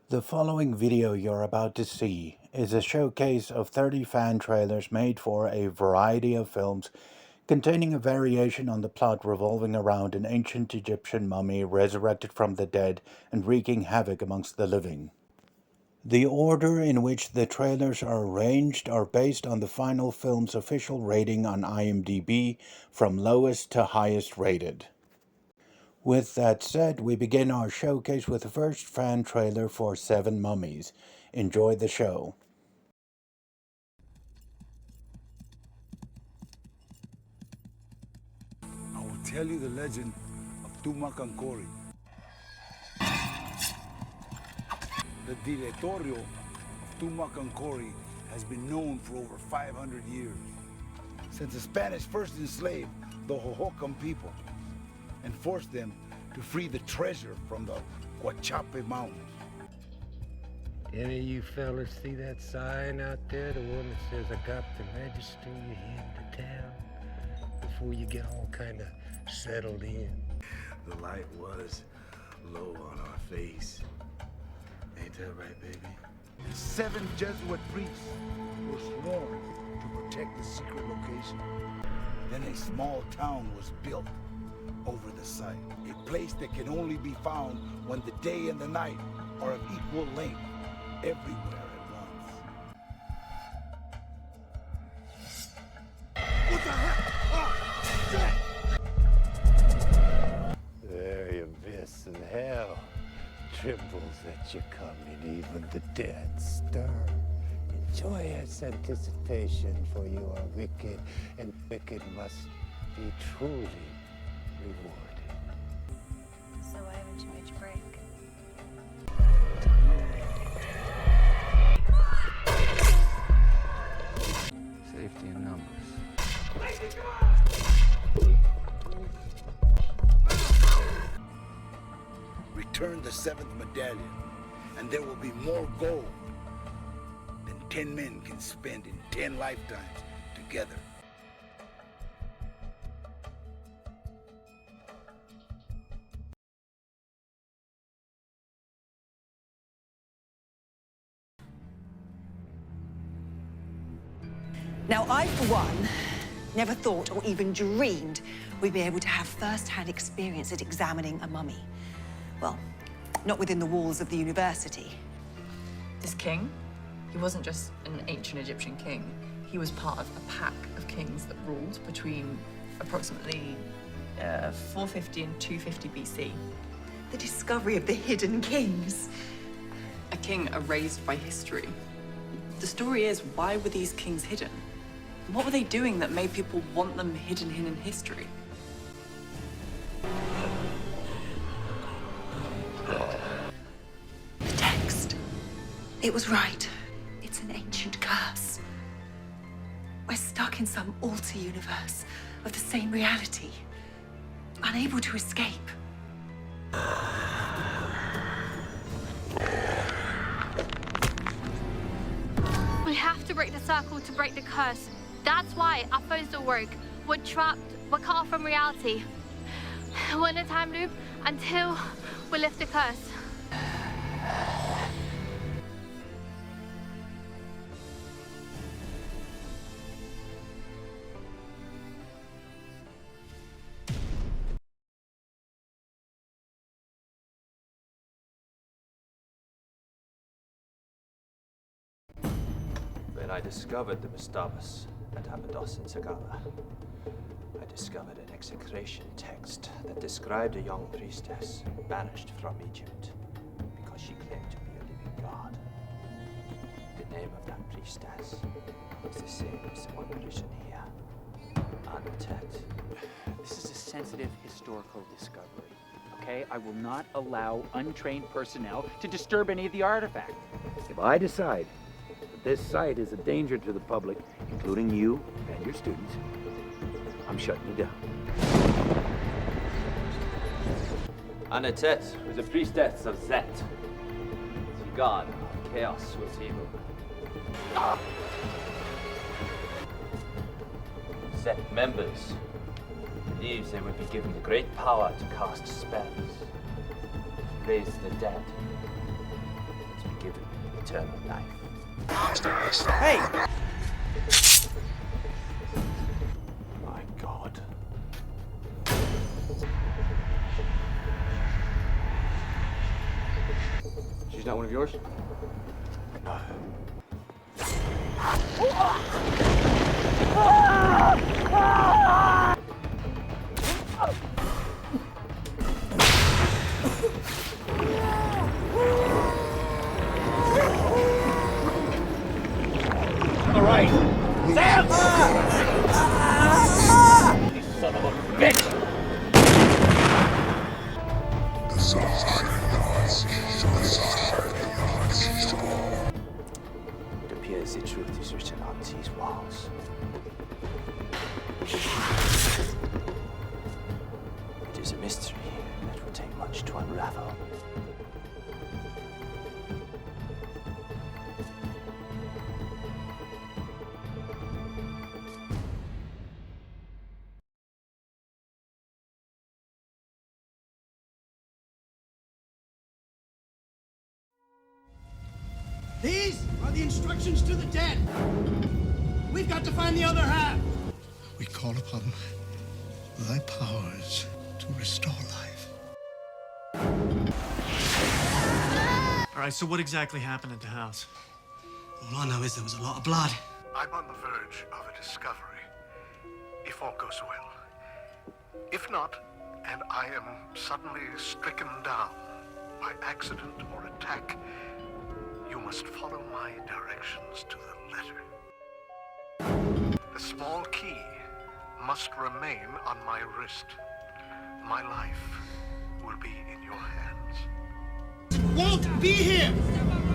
The following video you're about to see is a showcase of 30 fan trailers made for a variety of films containing a variation on the plot revolving around an ancient Egyptian mummy resurrected from the dead and wreaking havoc amongst the living. The order in which the trailers are arranged are based on the final film's official rating on IMDB from lowest to highest rated. With that said, we begin our showcase with the first fan trailer for 7 Mummies. Enjoy the show. I will tell you the legend of Tumakankori. The directorio of Tumakankori has been known for over 500 years. Since the Spanish first enslaved the Hohokam people and forced them to free the treasure from the Huachape Mountains. Any of you fellas see that sign out there? The one that says, I got to register you into town before you get all kind of settled in. The light was low on our face. Ain't that right, baby? 7 Jesuit priests were sworn to protect the secret location. Then a small town was built over the site. A place that can only be found when the day and the night are of equal length everywhere at once. What the heck? Oh, shit! Very abyss and hell trembles at your coming, even the dead stir. Enjoy its anticipation, for you are wicked, and wicked must be truly rewarded. So why haven't you made your break? Safety in numbers. Return the 7th medallion, and there will be more gold than 10 men can spend in 10 lifetimes together. Now, I, for one, never thought or even dreamed we'd be able to have first-hand experience at examining a mummy. Well, not within the walls of the university. This king, he wasn't just an ancient Egyptian king. He was part of a pack of kings that ruled between approximately 450 and 250 BC. The discovery of the hidden kings. A king erased by history. The story is, why were these kings hidden? What were they doing that made people want them hidden in history? The text. It was right. It's an ancient curse. We're stuck in some alter universe of the same reality, unable to escape. We have to break the circle to break the curse. That's why our phones don't work. We're trapped, we're cut off from reality. We're in a time loop until we lift the curse. When I discovered the Mastabas at Abbott in Sagala, I discovered an execration text that described a young priestess banished from Egypt because she claimed to be a living god. The name of that priestess is the same as the one written here, Anatet. This is a sensitive historical discovery, okay? I will not allow untrained personnel to disturb any of the artifacts. If I decide that this site is a danger to the public, including you and your students, I'm shutting you down. Anatet was a priestess of Zet, the god of chaos was evil. Zet members believed they would be given the great power to cast spells, raise the dead, given eternal life. Hey! My God. She's not one of yours? No. All right. Sam! You son of a bitch! It appears the truth is written on these walls. It is a mystery that will take much to unravel. These are the instructions to the dead. We've got to find the other half. We call upon thy powers to restore life. All right, so what exactly happened at the house? All I know is there was a lot of blood. I'm on the verge of a discovery, if all goes well. If not, and I am suddenly stricken down by accident or attack, you must follow my directions to the letter. The small key must remain on my wrist. My life will be in your hands. Won't be here.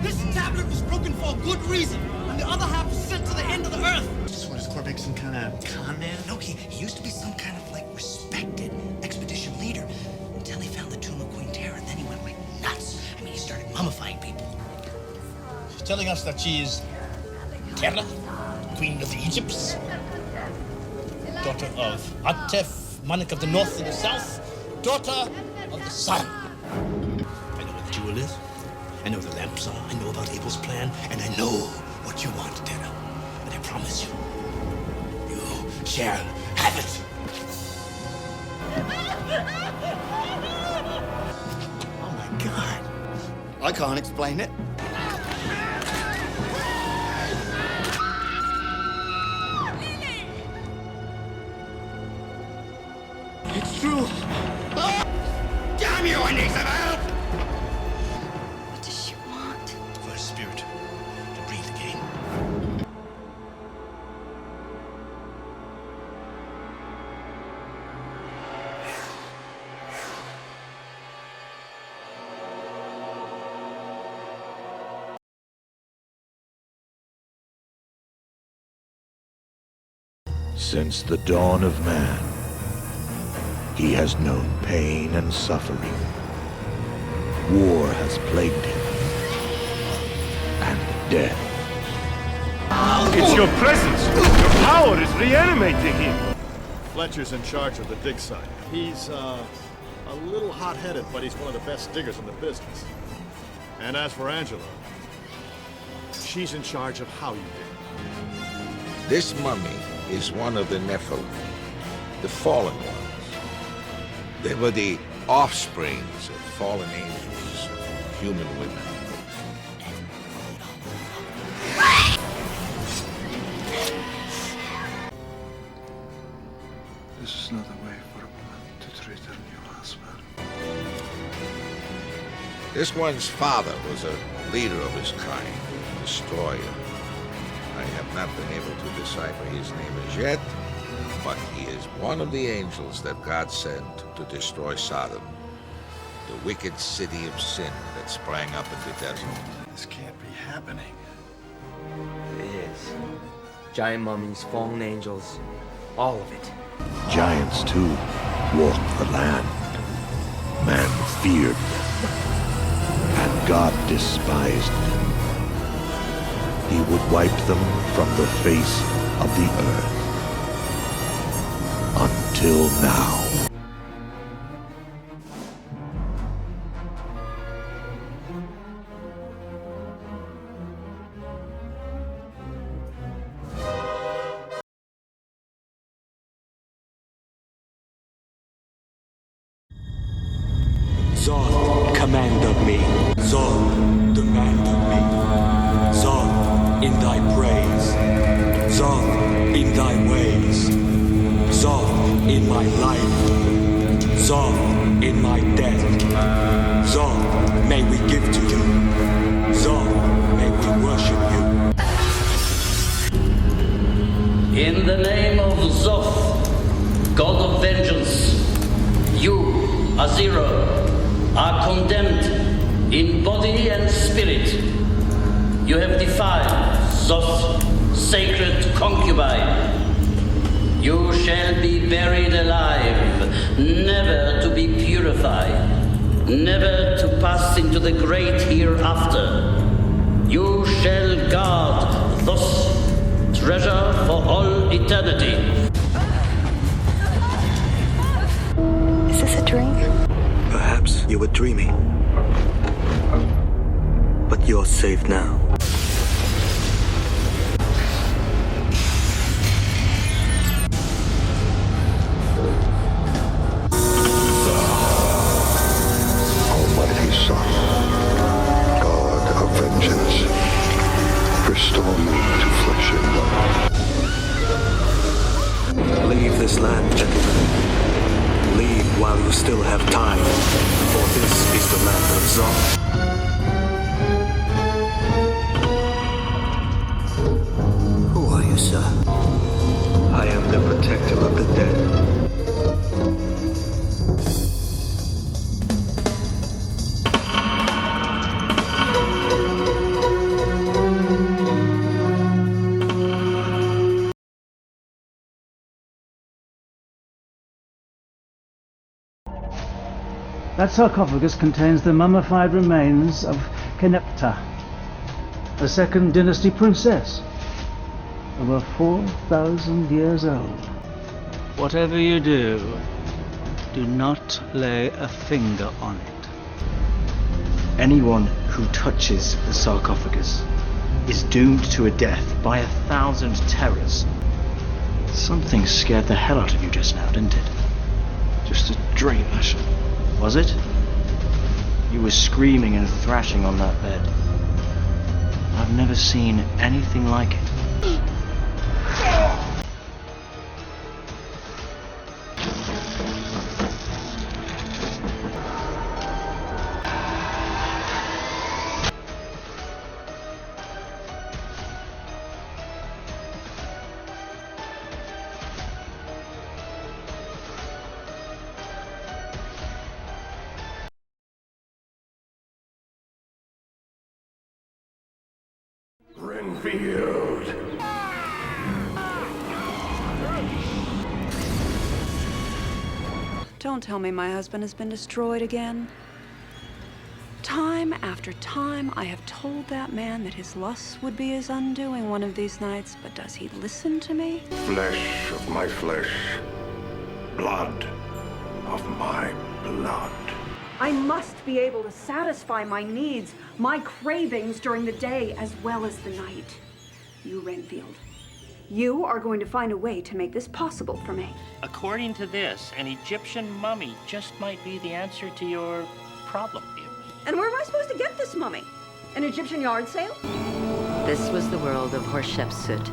This tablet was broken for a good reason, and the other half was sent to the end of the earth. Just what, is Corbeck some kind of con man? No, he used to be some kind of like respected expedition leader until he found the tomb of Queen Terra. Then he went like nuts. I mean, he started mummifying people. She's telling us that she is Terra, Queen of the Egypts, daughter of Atef, monarch of the north and the south, daughter of the sun. I know where the jewel is. I know where the lamps are. I know about Abel's plan, and I know what you want, Terra. And I promise you, you shall have it. Oh my God. I can't explain it. It's true. Ah! Damn you, I need some help! What does she want? For a spirit to breathe again. Since the dawn of man, he has known pain and suffering. War has plagued him, and death. It's your presence! Your power is reanimating him! Fletcher's in charge of the dig site. He's, a little hot-headed, but he's one of the best diggers in the business. And as for Angela, she's in charge of how you dig. This mummy is one of the Nephilim, the fallen ones. They were the offsprings of fallen angels, human women. This is not a way for a woman to treat her new husband. This one's father was a leader of his kind, a destroyer. I have not been able to decipher his name as yet, but he is one of the angels that God sent to destroy Sodom, the wicked city of sin that sprang up in the desert. This can't be happening. It is. Giant mummies, fallen angels, all of it. Giants, too, walked the land. Man feared them, and God despised them. He would wipe them from the face of the earth. Until now. Zoth in thy ways, Zoth in my life, Zoth in my death. Zoth may we give to you, Zoth may we worship you. In the name of Zoth, God of vengeance, you, Azira, are condemned in body and spirit. You have defiled Zoth's sacred concubine. You shall be buried alive, never to be purified, never to pass into the great hereafter. You shall guard Zoth's treasure for all eternity. Is this a dream? Perhaps you were dreaming, but you're safe now. Almighty Son, God of vengeance, restore me to flesh and blood. Leave this land, gentlemen. Leave while you still have time, for this is the land of Zoth. Who are you, sir? I am the protector of the dead. That sarcophagus contains the mummified remains of Kenepta, a second Dynasty princess, over 4,000 years old. Whatever you do, do not lay a finger on it. Anyone who touches the sarcophagus is doomed to a death by 1,000 terrors. Something scared the hell out of you just now, didn't it? Just a dream, Asher. Was it? You were screaming and thrashing on that bed. I've never seen anything like it. Renfield! Don't tell me my husband has been destroyed again. Time after time, I have told that man that his lusts would be his undoing one of these nights, but does he listen to me? Flesh of my flesh, blood of my blood. I must be able to satisfy my needs, my cravings during the day as well as the night. You, Renfield, you are going to find a way to make this possible for me. According to this, an Egyptian mummy just might be the answer to your problem. And where am I supposed to get this mummy? An Egyptian yard sale? This was the world of Hatshepsut,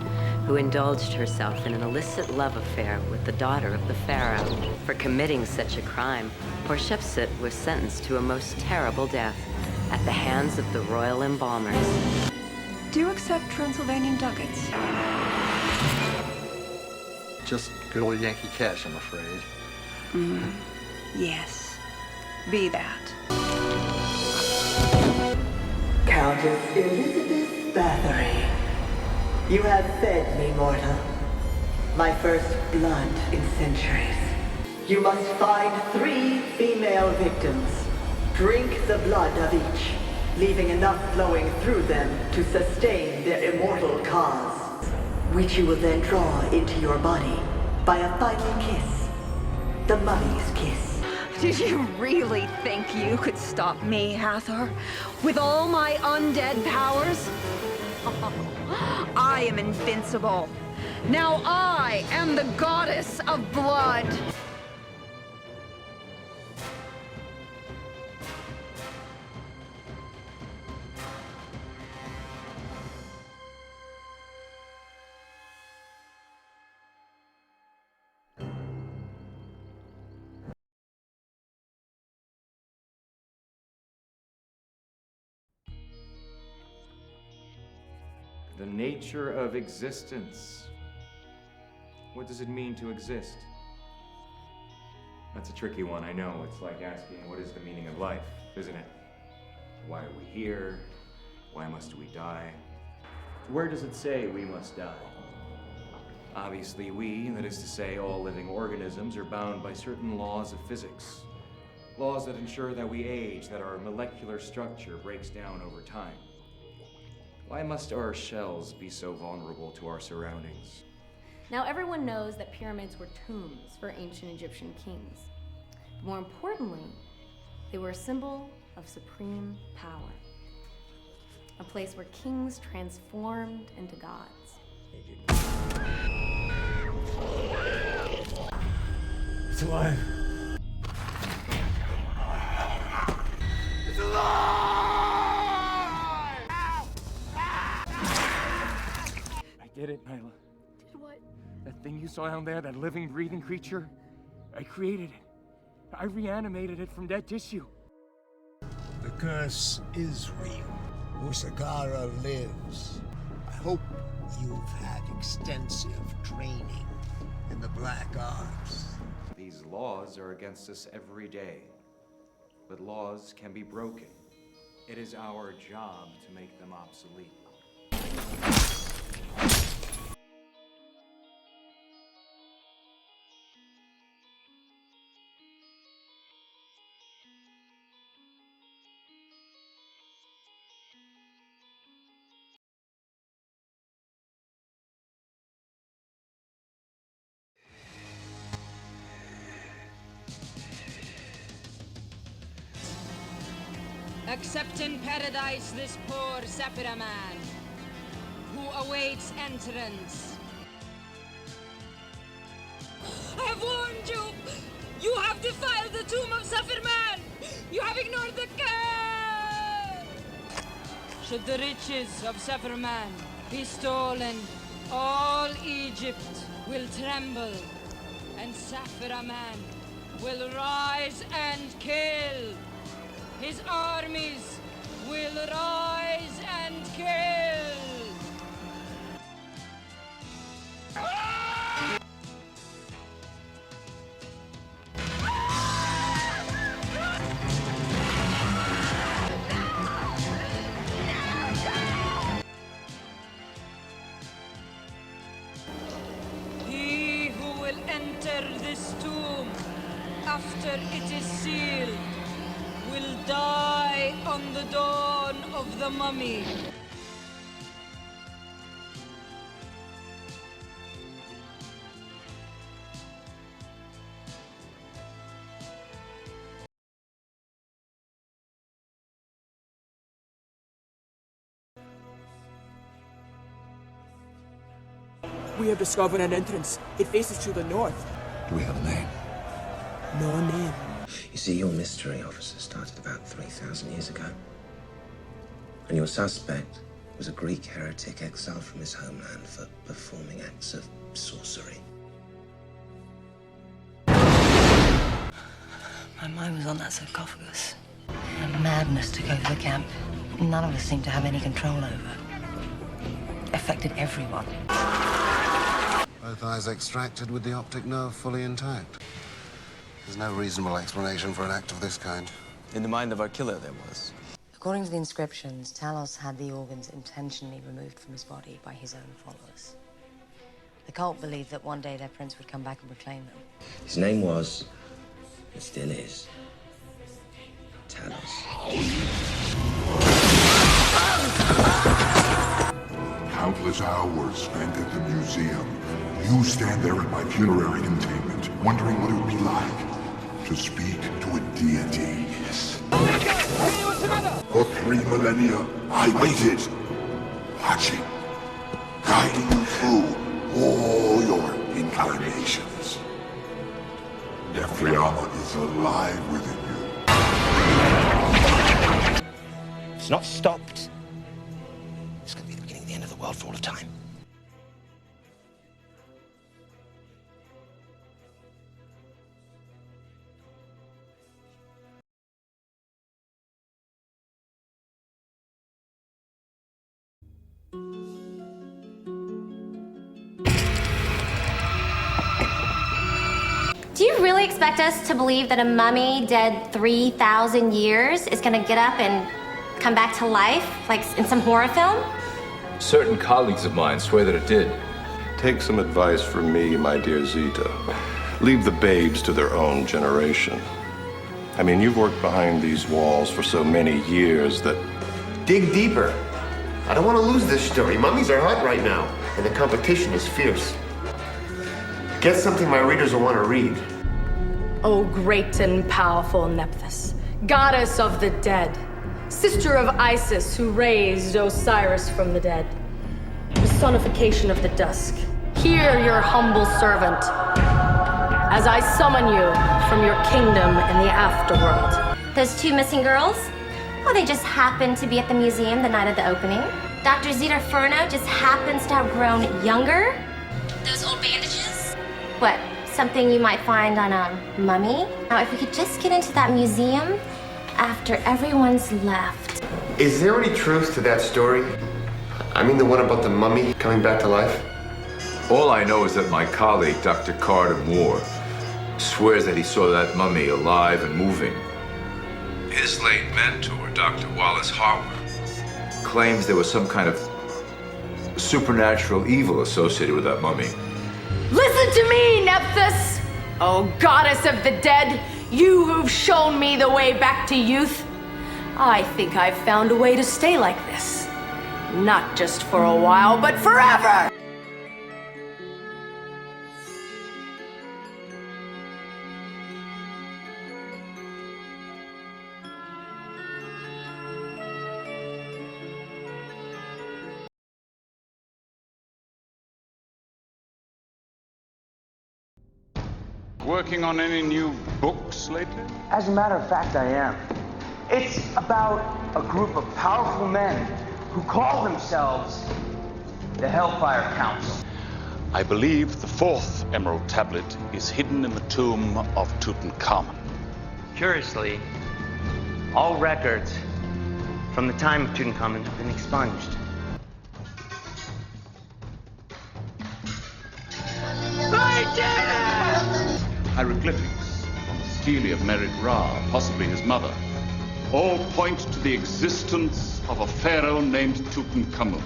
who indulged herself in an illicit love affair with the daughter of the pharaoh. For committing such a crime, Hatshepsut was sentenced to a most terrible death at the hands of the royal embalmers. Do you accept Transylvanian ducats? Just good old Yankee cash, I'm afraid. Yes. Be that. Countess Elizabeth Bathory, you have fed me, mortal. My first blood in centuries. You must find 3 female victims. Drink the blood of each, leaving enough flowing through them to sustain their immortal cause, which you will then draw into your body by a final kiss. The mummy's kiss. Did you really think you could stop me, Hathor? With all my undead powers? I am invincible. Now I am the goddess of blood. The nature of existence. What does it mean to exist? That's a tricky one, I know. It's like asking, what is the meaning of life, isn't it? Why are we here? Why must we die? Where does it say we must die? Obviously, we, that is to say, all living organisms, are bound by certain laws of physics. Laws that ensure that we age, that our molecular structure breaks down over time. Why must our shells be so vulnerable to our surroundings? Now, everyone knows that pyramids were tombs for ancient Egyptian kings. But more importantly, they were a symbol of supreme power. A place where kings transformed into gods. It's alive. It's alive! I did it, Nyla. Did what? That thing you saw down there, that living, breathing creature, I created it. I reanimated it from dead tissue. The curse is real. Usagara lives. I hope you've had extensive training in the black arts. These laws are against us every day. But laws can be broken. It is our job to make them obsolete. Accept in paradise this poor Saphira man, who awaits entrance. I have warned you! You have defiled the tomb of Saphir man! You have ignored the curse! Should the riches of Saphir man be stolen, all Egypt will tremble, and Saphira man will rise and kill. His armies will rise and kill! He who will enter this tomb after it is sealed will die on the dawn of the mummy. We have discovered an entrance. It faces to the north. Do we have a name? No name. You see, your mystery officer started about 3,000 years ago. And your suspect was a Greek heretic exiled from his homeland for performing acts of sorcery. My mind was on that sarcophagus. A madness took over the camp. None of us seemed to have any control over. Affected everyone. Both eyes extracted with the optic nerve fully intact. There's no reasonable explanation for an act of this kind. In the mind of our killer, there was. According to the inscriptions, Talos had the organs intentionally removed from his body by his own followers. The cult believed that one day their prince would come back and reclaim them. His name was, and still is, Talos. Countless hours spent at the museum. You stand there at my funerary containment, wondering what it would be like to speak to a deity. For 3 millennia, I waited, watching, guiding you through all your incarnations. Nefriama is alive within you. It's not stopped. It's going to be the beginning of the end of the world for all of time. you really expect us to believe that a mummy dead 3,000 years is gonna get up and come back to life, like in some horror film? Certain colleagues of mine swear that it did. Take some advice from me, my dear Zita. Leave the babes to their own generation. I mean, you've worked behind these walls for so many years that... Dig deeper. I don't want to lose this story. Mummies are hot right now, and the competition is fierce. Get something my readers will want to read. O great and powerful Nephthys, goddess of the dead, sister of Isis who raised Osiris from the dead, personification of the dusk, hear your humble servant as I summon you from your kingdom in the afterworld. Those two missing girls? Well, they just happened to be at the museum the night of the opening. Dr. Zita Furno just happens to have grown younger. Those old bandages? What, something you might find on a mummy? Now, if we could just get into that museum after everyone's left. Is there any truth to that story? I mean the one about the mummy coming back to life? All I know is that my colleague, Dr. Carter Moore, swears that he saw that mummy alive and moving. His late mentor, Dr. Wallace Harwood, claims there was some kind of supernatural evil associated with that mummy. Listen to me, Nephthys! O goddess of the dead, you who've shown me the way back to youth. I think I've found a way to stay like this. Not just for a while, but forever! Working on any new books lately? As a matter of fact, I am. It's about a group of powerful men who call themselves the Hellfire Council. I believe the fourth emerald tablet is hidden in the tomb of Tutankhamun. Curiously, all records from the time of Tutankhamun have been expunged. Hieroglyphics on the stele of Merid Ra, possibly his mother, all point to the existence of a pharaoh named Tutankhamun.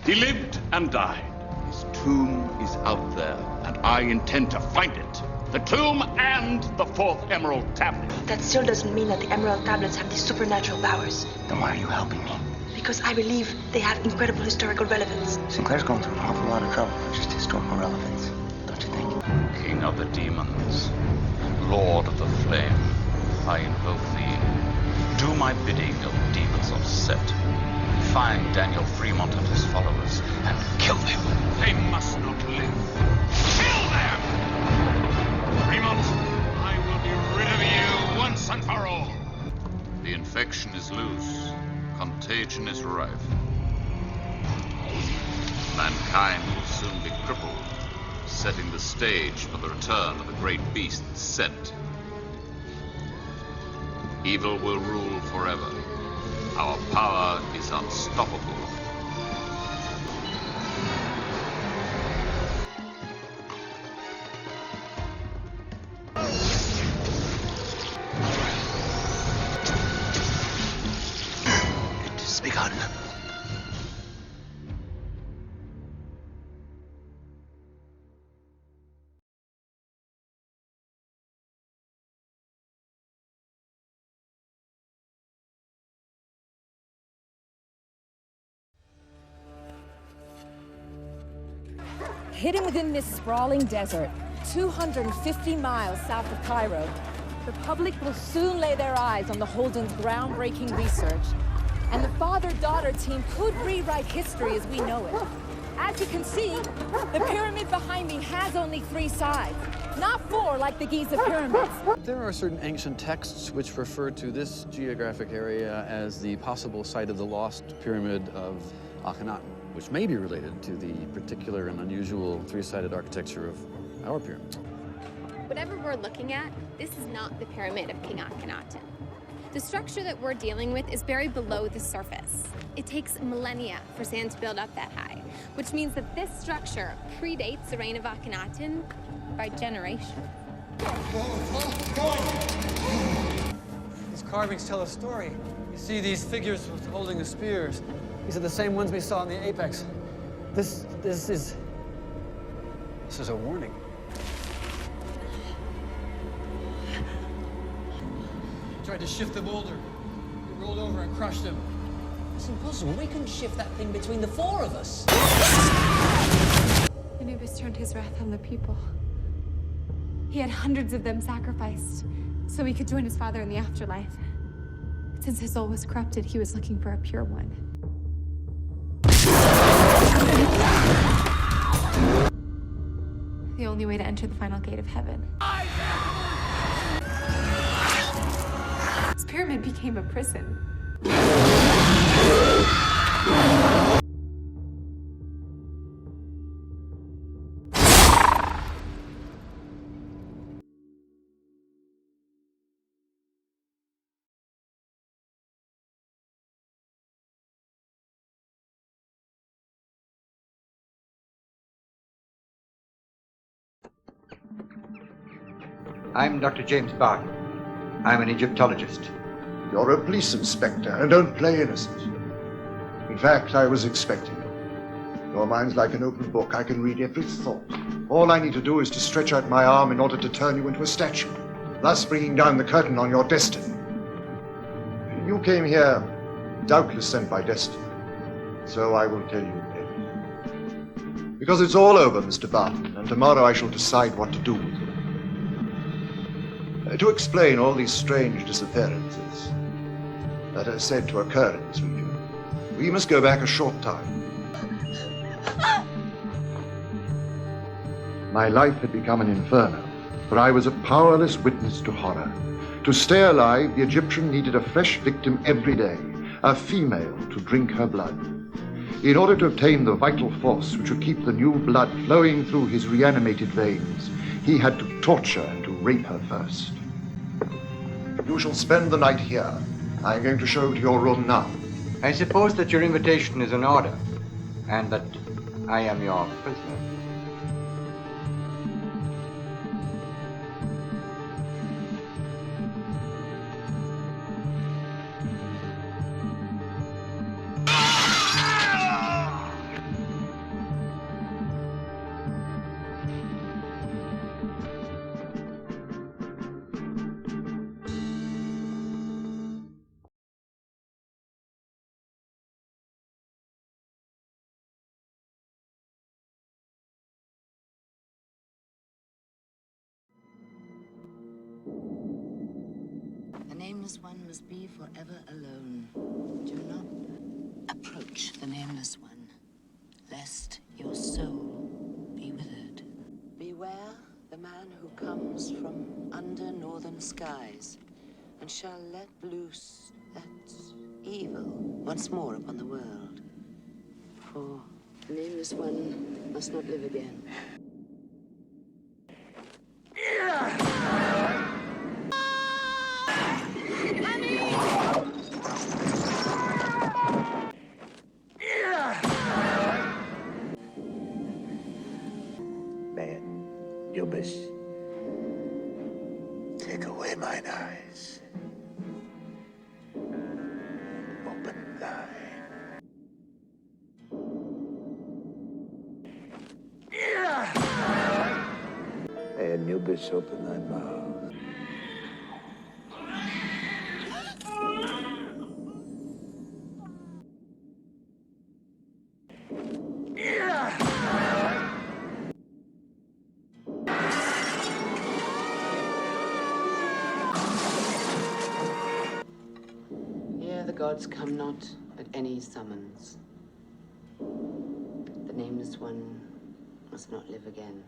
He lived and died. His tomb is out there, and I intend to find it. The tomb and the fourth emerald tablet. That still doesn't mean that the emerald tablets have these supernatural powers. Then why are you helping me? Because I believe they have incredible historical relevance. Sinclair's going through an awful lot of trouble for just historical relevance. King of the demons, Lord of the flame, I invoke thee. Do my bidding, O demons of Set. Find Daniel Fremont and his followers and kill them. They must not live. Kill them! Fremont, I will be rid of you once and for all. The infection is loose. Contagion is rife. Mankind will soon be crippled, setting the stage for the return of the great beast Set. Evil will rule forever. Our power is unstoppable. It has begun. Hidden within this sprawling desert, 250 miles south of Cairo, the public will soon lay their eyes on the Holden's groundbreaking research, and the father-daughter team could rewrite history as we know it. As you can see, the pyramid behind me has only 3 sides, not 4 like the Giza pyramids. There are certain ancient texts which refer to this geographic area as the possible site of the lost pyramid of Akhenaten, which may be related to the particular and unusual 3-sided architecture of our pyramid. Whatever we're looking at, this is not the pyramid of King Akhenaten. The structure that we're dealing with is buried below the surface. It takes millennia for sand to build up that high, which means that this structure predates the reign of Akhenaten by generation. These carvings tell a story. You see these figures holding the spears. These are the same ones we saw in the apex. This is a warning. He tried to shift the boulder. He rolled over and crushed him. It's impossible. We couldn't shift that thing between the four of us. Anubis turned his wrath on the people. He had hundreds of them sacrificed so he could join his father in the afterlife. But since his soul was corrupted, he was looking for a pure one. The only way to enter the final gate of heaven. This pyramid became a prison. I'm Dr. James Barton. I'm an Egyptologist. You're a police inspector and don't play innocent. In fact, I was expecting you. Your mind's like an open book. I can read every thought. All I need to do is to stretch out my arm in order to turn you into a statue, thus bringing down the curtain on your destiny. You came here, doubtless sent by destiny. So I will tell you everything. Because it's all over, Mr. Barton, and tomorrow I shall decide what to do with you. To explain all these strange disappearances that are said to occur in this region, we must go back a short time. My life had become an inferno, for I was a powerless witness to horror. To stay alive, the Egyptian needed a fresh victim every day, a female to drink her blood. In order to obtain the vital force which would keep the new blood flowing through his reanimated veins, he had to torture and to rape her first. You shall spend the night here. I'm going to show you to your room now. I suppose that your invitation is an order, and that I am your prisoner. The Nameless One must be forever alone. Do not approach the Nameless One, lest your soul be withered. Beware the man who comes from under northern skies, and shall let loose that evil once more upon the world. For the Nameless One must not live again. Man, Anubis, take away mine eyes. Open thine. May Anubis open thy mouth. Here the gods come not at any summons. The Nameless One must not live again.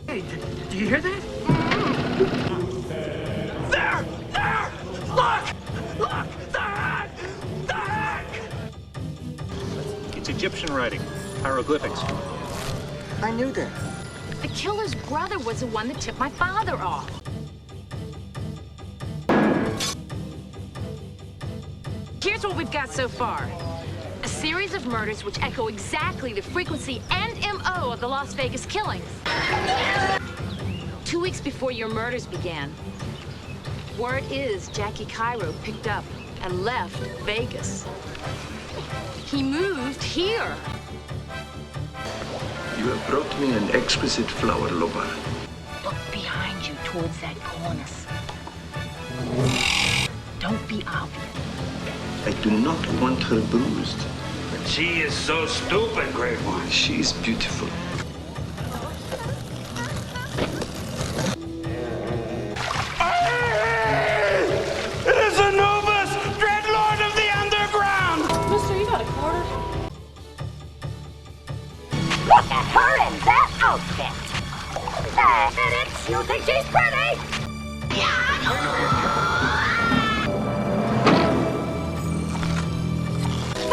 Hey, did you hear that? It's Egyptian writing, hieroglyphics. I knew that. The killer's brother was the one that tipped my father off. Here's what we've got so far. A series of murders which echo exactly the frequency and MO of the Las Vegas killings. 2 weeks before your murders began, word is Jackie Cairo picked up and left Vegas. He moved here. You have brought me an exquisite flower, Loba. Look behind you towards that cornice. Don't be obvious. I do not want her bruised. But she is so stupid, Great One. She is beautiful. It is Anubis, Dread Lord of the Underground! Mister, you got a quarter? Look at her in that outfit! Minutes, you think she's pretty?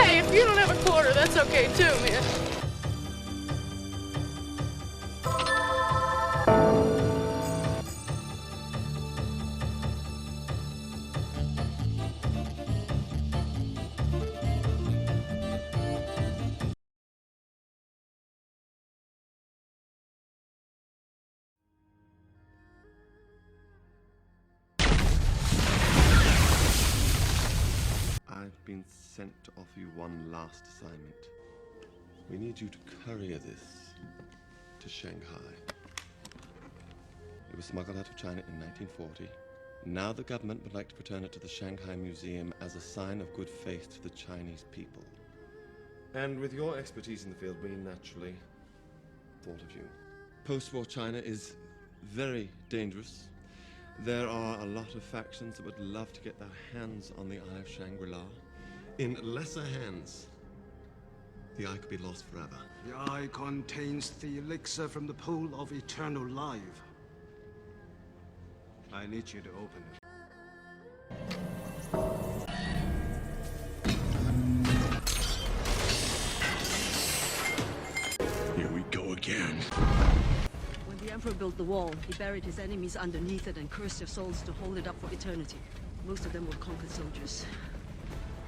Hey, if you don't have a quarter, that's okay too, man. I've been sent to offer you one last assignment. We need you to courier this to Shanghai. It was smuggled out of China in 1940. Now the government would like to return it to the Shanghai Museum as a sign of good faith to the Chinese people. And with your expertise in the field, we naturally thought of you. Post-war China is very dangerous. There are a lot of factions that would love to get their hands on the Eye of Shangri-La. In lesser hands, the eye could be lost forever. The eye contains the elixir from the pool of eternal life. I need you to open it. Here we go again. When the Emperor built the wall, he buried his enemies underneath it and cursed their souls to hold it up for eternity. Most of them were conquered soldiers.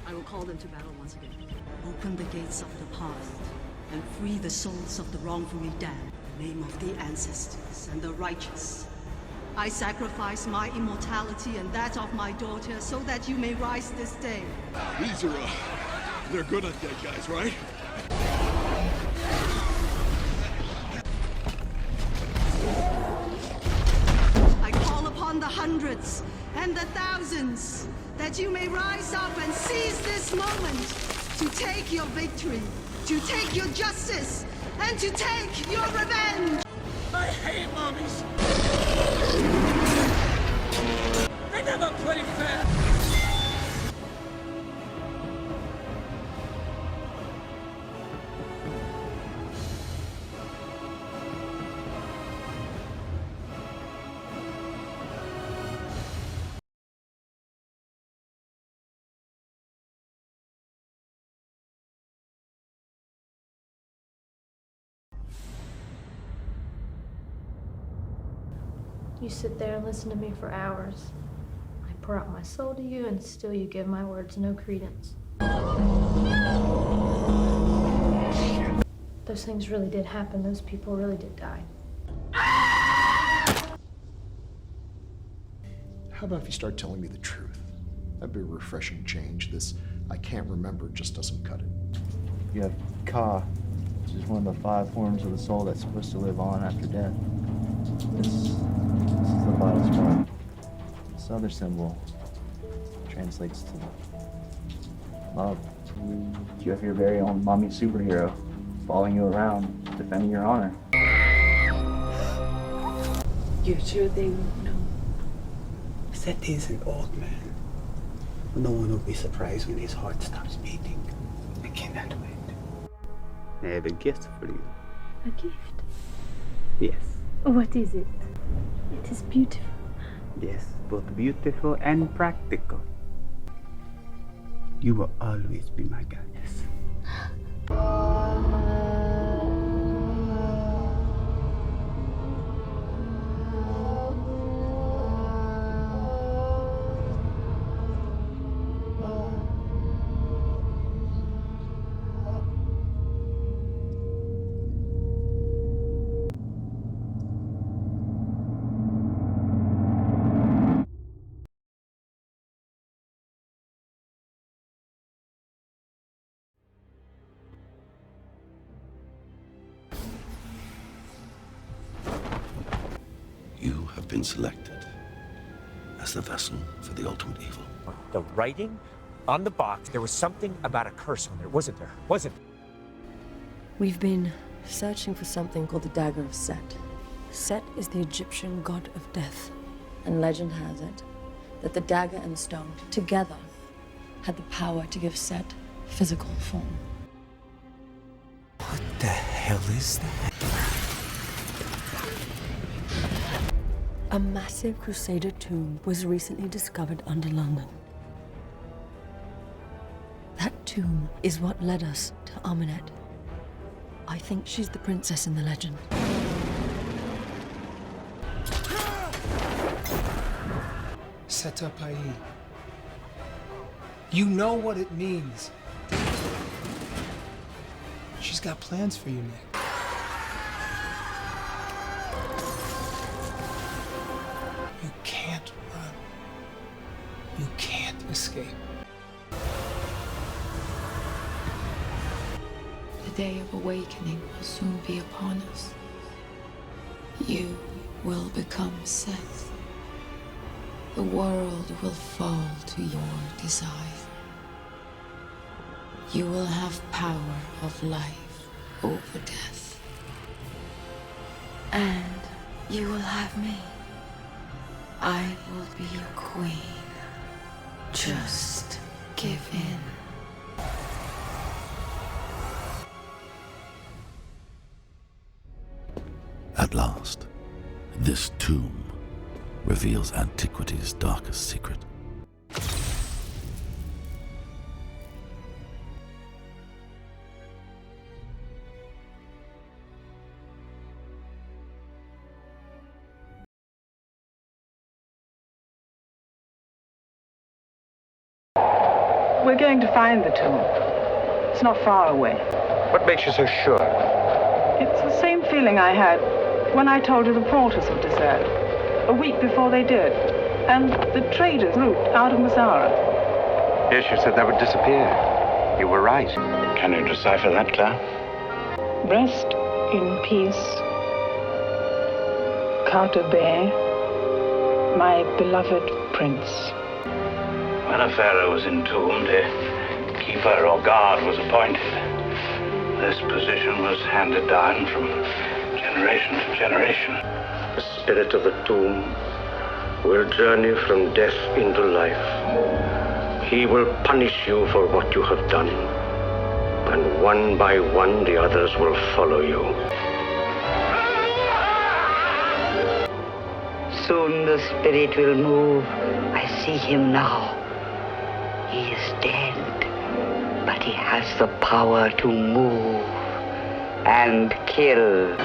I will call them to battle once again. Open the gates of the past and free the souls of the wrongfully damned. In the name of the ancestors and the righteous. I sacrifice my immortality and that of my daughter so that you may rise this day. These are, they're good at dead guys, right? I call upon the hundreds and the thousands that you may rise up and seize this moment to take your victory, to take your justice, and to take your revenge! I hate mummies! They never play fair! You sit there and listen to me for hours. I pour out my soul to you, and still you give my words no credence. Those things really did happen. Those people really did die. How about if you start telling me the truth? That'd be a refreshing change. This I can't remember just doesn't cut it. You have Ka, which is one of the 5 forms of the soul that's supposed to live on after death. This is the vital spark. This other symbol translates to love. You have your very own mummy superhero following you around, defending your honor. You're sure they won't know? Seth is an old man. No one will be surprised when his heart stops beating. I cannot wait. I have a gift for you. A gift? Yes. What is it? It is beautiful. Yes, both beautiful and practical. You will always be my goddess. been selected as the vessel for the ultimate evil. The writing on the box, there was something about a curse on there, wasn't there? Wasn't there? We've been searching for something called the Dagger of Set. Set is the Egyptian god of death, and legend has it that the dagger and stone together had the power to give Set physical form. What the hell is that? A massive Crusader tomb was recently discovered under London. That tomb is what led us to Amenet. I think she's the princess in the legend. Setapai. You know what it means. She's got plans for you, Nick. You can't run. You can't escape. The day of awakening will soon be upon us. You will become Seth. The world will fall to your desire. You will have power of life over death. And you will have me. I will be your queen. Just give in. At last, this tomb reveals antiquity's darkest secret. We're going to find the tomb. It's not far away. What makes you so sure? It's the same feeling I had when I told you the porters had deserted, a week before they did, and the traders route out of Mazara. Yes, you said that would disappear. You were right. Can you decipher that, Claire? Rest in peace, Carter Bear, my beloved prince. When a pharaoh was entombed, a keeper or guard was appointed. This position was handed down from generation to generation. The spirit of the tomb will journey from death into life. He will punish you for what you have done. And one by one, the others will follow you. Soon the spirit will move. I see him now. He is dead, but he has the power to move and kill.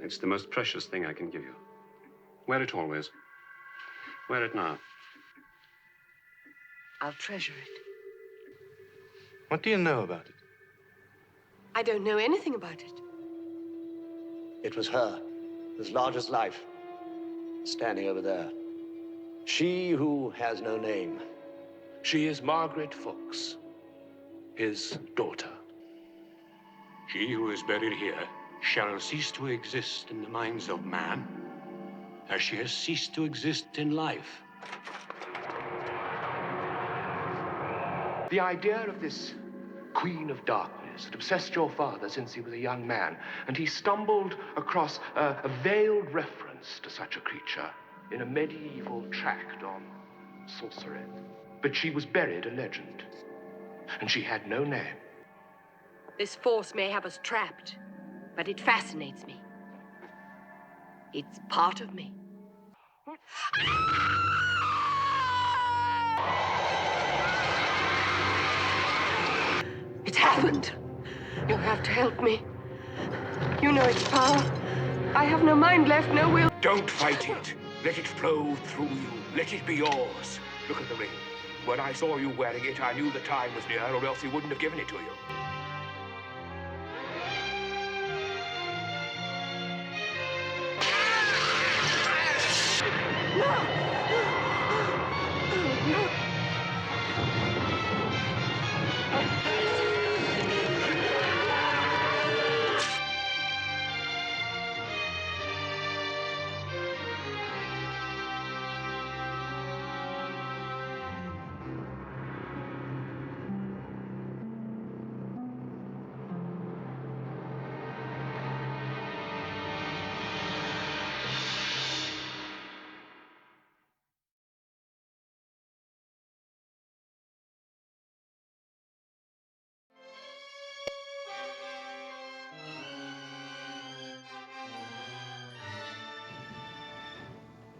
It's the most precious thing I can give you. Wear it always. Wear it now. I'll treasure it. What do you know about it? I don't know anything about it. It was her, as large as life, standing over there. She who has no name. She is Margaret Fox, his daughter. She who is buried here shall cease to exist in the minds of man, as she has ceased to exist in life. The idea of this Queen of Darkness had obsessed your father since he was a young man, and he stumbled across a veiled reference to such a creature in a medieval tract on sorcery. But she was buried a legend, and she had no name. This force may have us trapped, but it fascinates me. It's part of me. Abbott! You have to help me. You know its power. I have no mind left, no will. Don't fight it. Let it flow through you. Let it be yours. Look at the ring. When I saw you wearing it, I knew the time was near, or else he wouldn't have given it to you.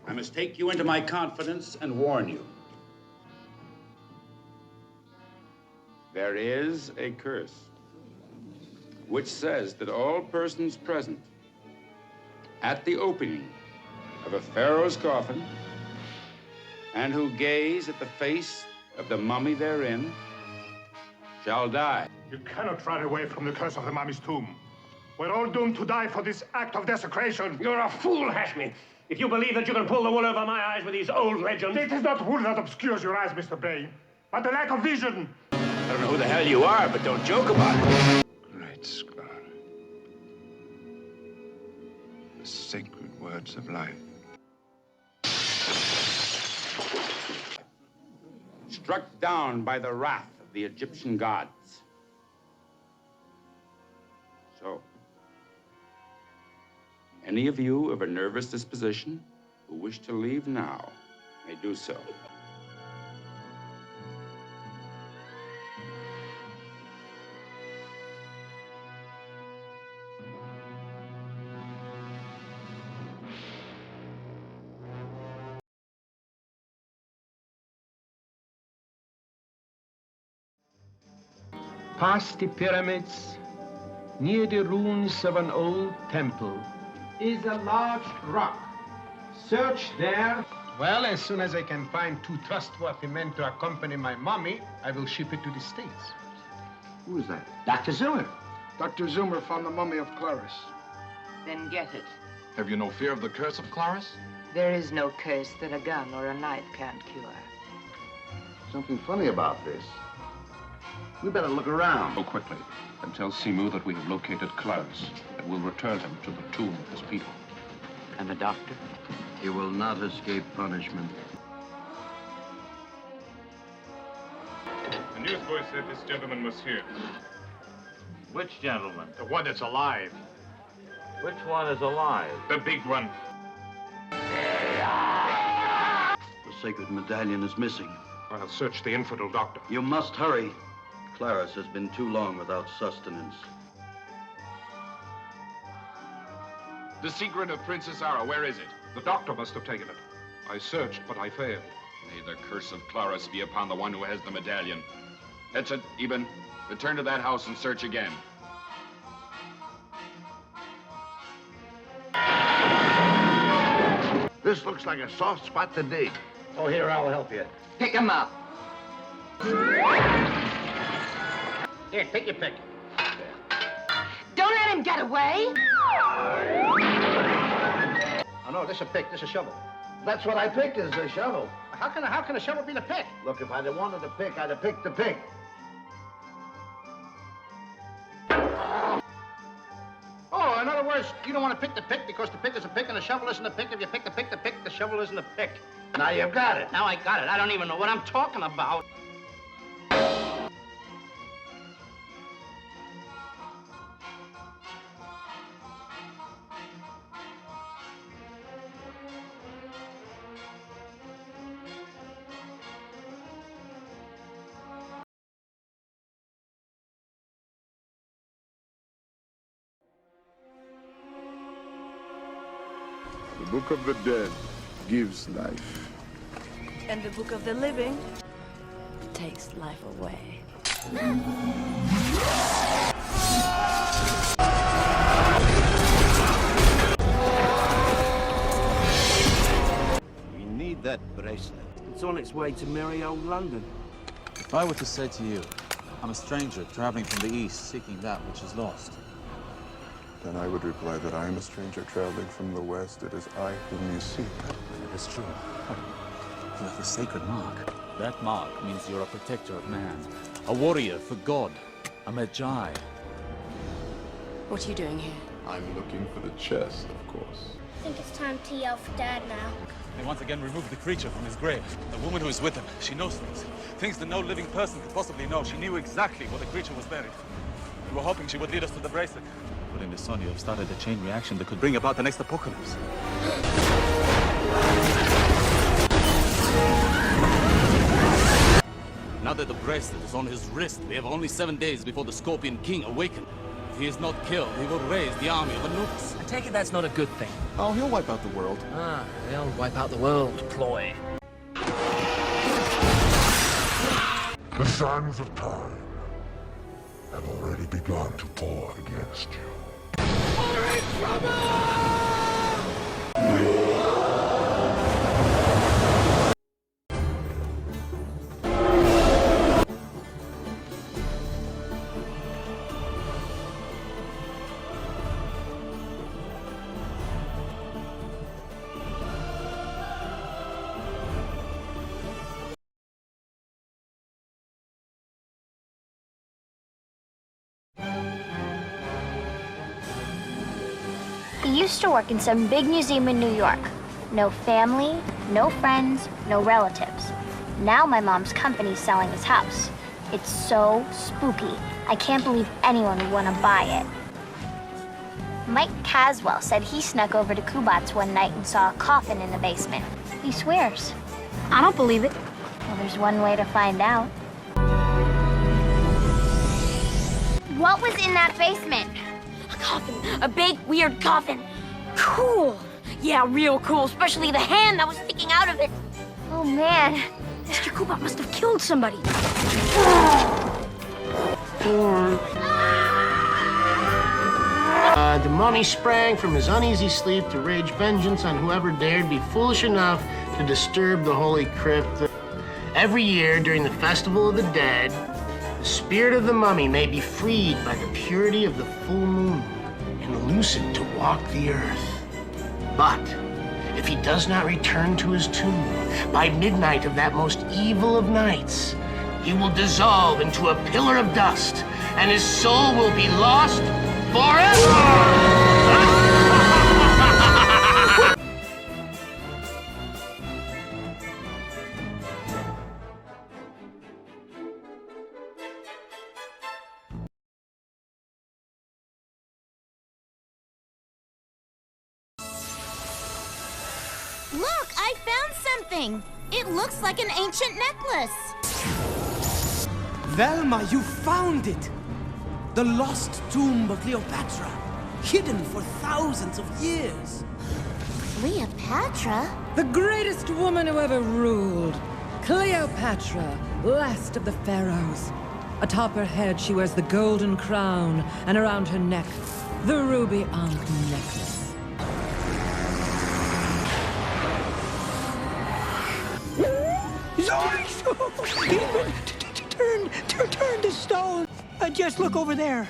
I must take you into my confidence and warn you. There is a curse which says that all persons present at the opening of a pharaoh's coffin and who gaze at the face of the mummy therein shall die. You cannot run away from the curse of the mummy's tomb. We're all doomed to die for this act of desecration. You're a fool, Hashmi. If you believe that you can pull the wool over my eyes with these old legends... It is not wool that obscures your eyes, Mr. Bain, but the lack of vision. I don't know who the hell you are, but don't joke about it. Great Scott. The sacred words of life. Struck down by the wrath of the Egyptian gods. So, any of you of a nervous disposition who wish to leave now may do so. Past the pyramids, near the ruins of an old temple, is a large rock. Search there. Well, as soon as I can find 2 trustworthy men to accompany my mummy, I will ship it to the States. Who is that? Dr. Zoomer. Dr. Zoomer found the mummy of Clarice. Then get it. Have you no fear of the curse of Clarice? There is no curse that a gun or a knife can't cure. Something funny about this. We better look around. Go quickly and tell Simu that we have located Clarice and will return him to the tomb of his people. And the doctor? He will not escape punishment. The newsboy said this gentleman was here. Which gentleman? The one that's alive. Which one is alive? The big one. The sacred medallion is missing. I'll search the infidel doctor. You must hurry. Clarice has been too long without sustenance. The secret of Princess Ara, where is it? The doctor must have taken it. I searched, but I failed. May the curse of Clarice be upon the one who has the medallion. That's it, Eben. Return to that house and search again. This looks like a soft spot to dig. Oh, here, I'll help you. Pick him up. Here, take your pick. Don't let him get away! Oh, no, this is a pick, this is a shovel. That's what I picked, is a shovel. How can a shovel be the pick? Look, if I'd have wanted to pick, I'd have picked the pick. Oh, in other words, you don't want to pick the pick because the pick is a pick and the shovel isn't a pick. If you pick the pick, the shovel isn't a pick. Now you've got it. Now I got it. I don't even know what I'm talking about. The Book of the Dead gives life. And the Book of the Living takes life away. We need that bracelet. It's on its way to merry old London. If I were to say to you, I'm a stranger traveling from the east seeking that which is lost, Then I would reply that I am a stranger traveling from the west. It is I whom you seek. it is true. You have the sacred mark. That mark means you're a protector of man, a warrior for God, a magi. What are you doing here? I'm looking for the chest, of course. I think it's time to yell for Dad now. They once again removed the creature from his grave. The woman who is with him, she knows things. Things that no living person could possibly know. She knew exactly where the creature was buried. We were hoping she would lead us to the bracelet. But in the sun, you have started a chain reaction that could bring about the next apocalypse. Now that the bracelet is on his wrist, we have only 7 days before the Scorpion King awakens. If he is not killed, he will raise the army of Anubis. I take it that's not a good thing. Oh, he'll wipe out the world. Ah, they'll wipe out the world ploy. The sands of time have already begun to pour against you. We're in trouble! He used to work in some big museum in New York. No family, no friends, no relatives. Now my mom's company's selling his house. It's so spooky. I can't believe anyone would want to buy it. Mike Caswell said he snuck over to Kubat's one night and saw a coffin in the basement. He swears. I don't believe it. Well, there's one way to find out. What was in that basement? A coffin. A big, weird coffin. Cool. Yeah, real cool. Especially the hand that was sticking out of it. Oh, man. Mr. Kubat must have killed somebody. The mummy sprang from his uneasy sleep to rage vengeance on whoever dared be foolish enough to disturb the holy crypt. Every year during the Festival of the Dead, the spirit of the mummy may be freed by the purity of the full moon and loosened to walk the earth. But if he does not return to his tomb by midnight of that most evil of nights, he will dissolve into a pillar of dust, and his soul will be lost forever! Look, I found something. It looks like an ancient necklace. Velma, you found it! The lost tomb of Cleopatra, hidden for thousands of years. Cleopatra? The greatest woman who ever ruled. Cleopatra, last of the pharaohs. Atop her head, she wears the golden crown, and around her neck, the ruby ankh necklace. Zoinks! Turn to stone. Just look over there.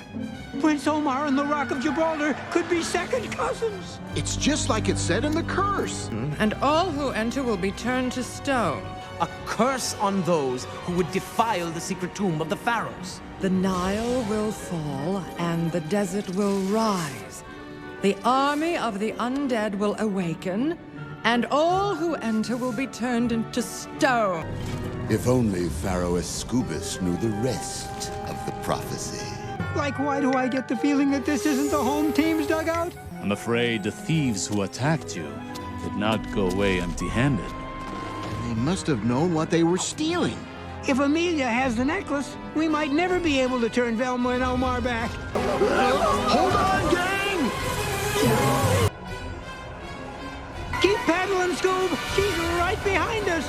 Prince Omar and the Rock of Gibraltar could be second cousins. It's just like it said in the curse. And all who enter will be turned to stone. A curse on those who would defile the secret tomb of the pharaohs. The Nile will fall, and the desert will rise. The army of the undead will awaken, and all who enter will be turned into stone. If only Pharaoh Scooby-Doo knew the rest of the prophecy. Like, why do I get the feeling that this isn't the home team's dugout? I'm afraid the thieves who attacked you did not go away empty-handed. They must have known what they were stealing. If Amelia has the necklace, we might never be able to turn Velma and Omar back. Hold on, gang! Keep paddling, Scoob. She's right behind us.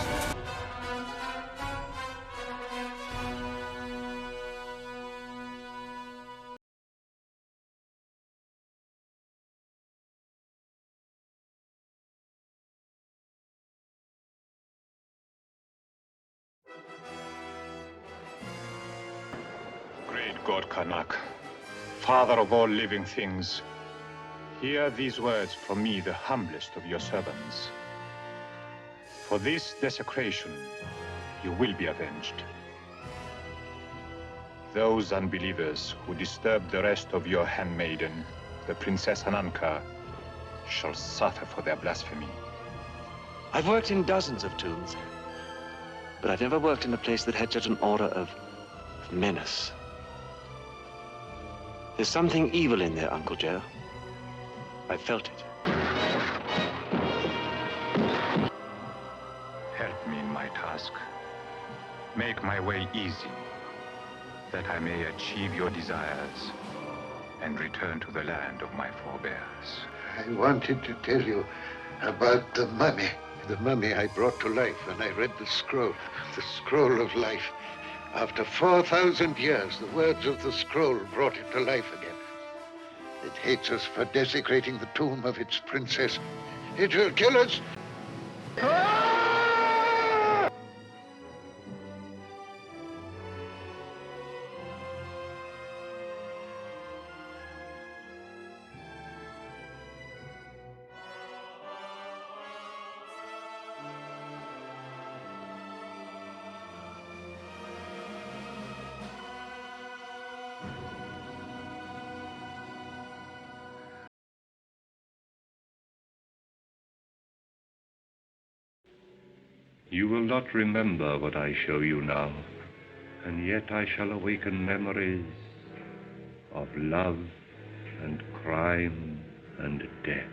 Great God Karnak, Father of all living things, hear these words from me, the humblest of your servants. For this desecration, you will be avenged. Those unbelievers who disturb the rest of your handmaiden, the Princess Ananka, shall suffer for their blasphemy. I've worked in dozens of tombs, but I've never worked in a place that had such an aura of menace. There's something evil in there, Uncle Joe. I felt it. Help me in my task. Make my way easy, that I may achieve your desires and return to the land of my forebears. I wanted to tell you about the mummy. The mummy I brought to life when I read the scroll of life. After 4,000 years, the words of the scroll brought it to life again. It hates us for desecrating the tomb of its princess. It will kill us. You will not remember what I show you now, and yet I shall awaken memories of love and crime and death.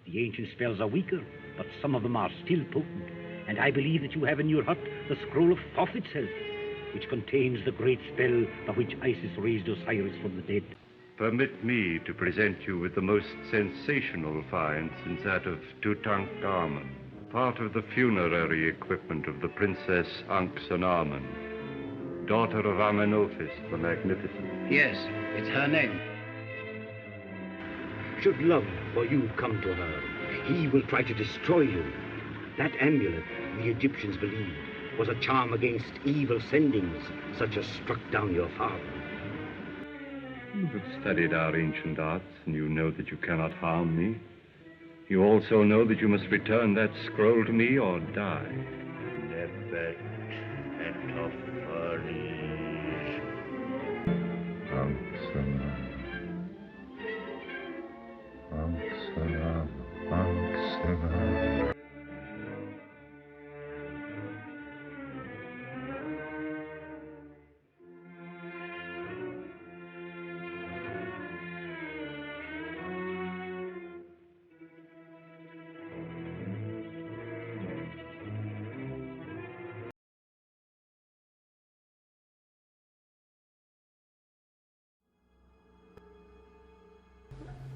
The ancient spells are weaker, but some of them are still potent. And I believe that you have in your hut the scroll of Thoth itself, which contains the great spell by which Isis raised Osiris from the dead. Permit me to present you with the most sensational find since that of Tutankhamun, part of the funerary equipment of the Princess Ankhsenamun, daughter of Amenophis the Magnificent. Yes, it's her name. Should love for you come to her, he will try to destroy you. That amulet, the Egyptians believed, was a charm against evil sendings, such as struck down your father. You have studied our ancient arts, and you know that you cannot harm me. You also know that you must return that scroll to me or die. Nebet etophanes. Ankhsenamun. Ankhsenamun. Ankhsenamun.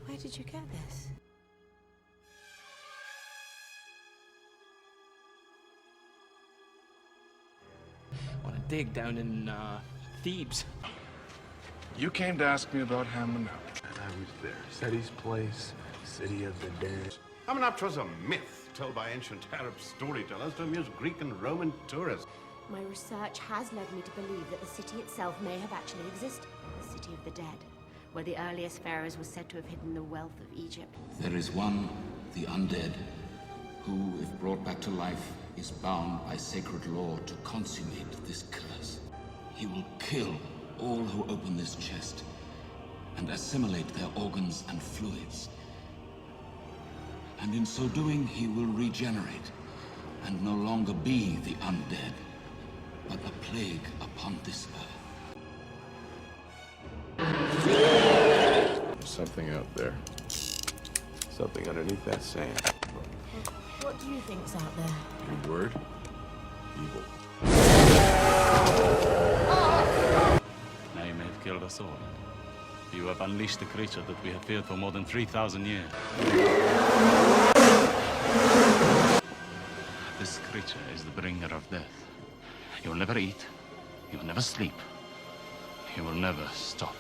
Where did you get this? I want to dig down in Thebes. You came to ask me about Hammond. And I was there. Seti's place, city of the dead. Amenhotep was a myth told by ancient Arab storytellers to amuse Greek and Roman tourists. My research has led me to believe that the city itself may have actually existed. The city of the dead, where the earliest pharaohs were said to have hidden the wealth of Egypt. There is one, the undead, who, if brought back to life, is bound by sacred law to consummate this curse. He will kill all who open this chest and assimilate their organs and fluids. And in so doing, he will regenerate and no longer be the undead, but a plague upon this earth. There's something out there. Something underneath that sand. What do you think's out there? Good word. Evil. Now you may have killed us all. You have unleashed the creature that we have feared for more than 3,000 years. This creature is the bringer of death. He will never eat. He will never sleep. He will never stop.